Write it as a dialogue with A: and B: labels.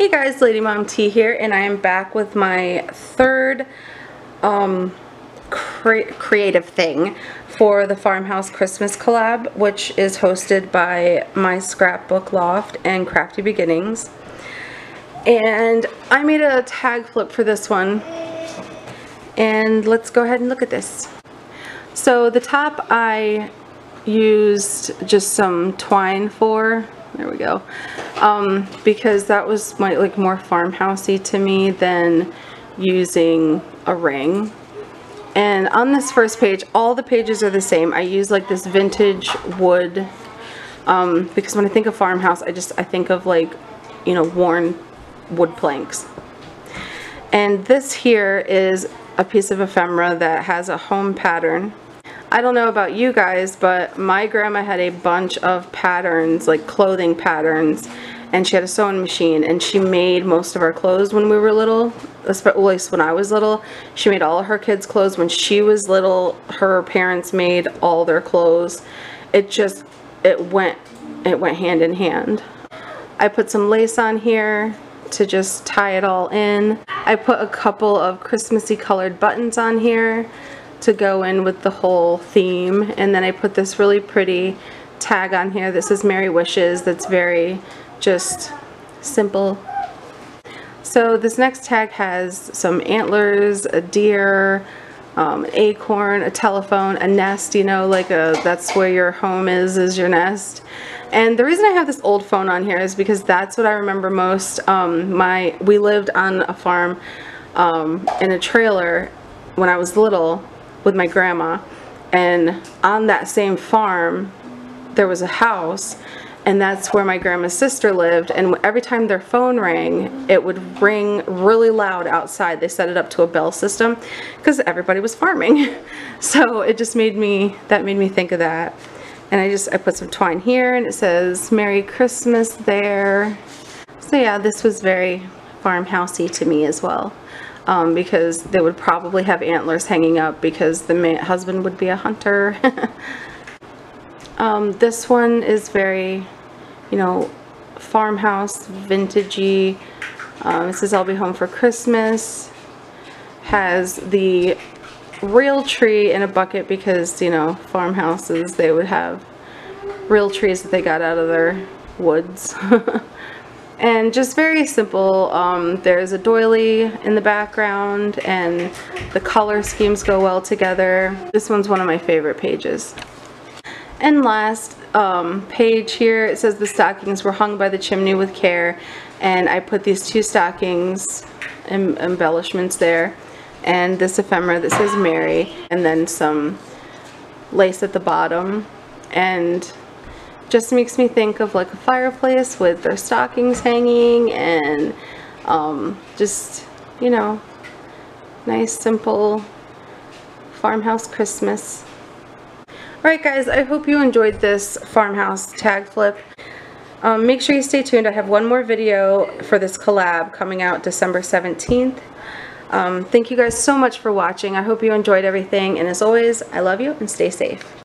A: Hey guys, Lady Mom T here, and I am back with my third creative thing for the Farmhouse Christmas collab, which is hosted by my Scrapbook Loft and Crafty Beginnings. And I made a tag flip for this one, and let's go ahead and look at this. So the top I used just some twine for. There we go. Because that was more farmhousey to me than using a ring. And on this first page, all the pages are the same. I use like this vintage wood because when I think of farmhouse, I think of worn wood planks. And this here is a piece of ephemera that has a home pattern. I don't know about you guys, but my grandma had a bunch of patterns, like clothing patterns, and she had a sewing machine, and she made most of our clothes when we were little, at least when I was little. She made all of her kids' clothes. When she was little, her parents made all their clothes. It went hand in hand. I put some lace on here to just tie it all in. I put a couple of Christmassy colored buttons on here to go in with the whole theme, and then I put this really pretty tag on here. This is Merry Wishes. That's very just simple. So this next tag has some antlers, a deer, an acorn, a telephone, a nest, you know, that's where your home is your nest. And the reason I have this old phone on here is because that's what I remember most. We lived on a farm in a trailer when I was little with my grandma, and on that same farm there was a house, and that's where my grandma's sister lived, and every time their phone rang, it would ring really loud outside. They set it up to a bell system because everybody was farming. So it just made me think of that. And I put some twine here, and it says Merry Christmas there. So yeah, this was very farmhousey to me as well. Because they would probably have antlers hanging up because the husband would be a hunter. This one is very, farmhouse, vintagey. It says I'll be home for Christmas. Has the real tree in a bucket because, farmhouses, they would have real trees that they got out of their woods. And just very simple. There's a doily in the background, and the color schemes go well together. This one's one of my favorite pages. And last page here, it says the stockings were hung by the chimney with care, and I put these two stockings embellishments there, and this ephemera that says Mary, and then some lace at the bottom, and just makes me think of like a fireplace with their stockings hanging, and just, nice simple farmhouse Christmas. Alright guys, I hope you enjoyed this farmhouse tag flip. Make sure you stay tuned. I have one more video for this collab coming out December 17th. Thank you guys so much for watching. I hope you enjoyed everything, and as always, I love you and stay safe.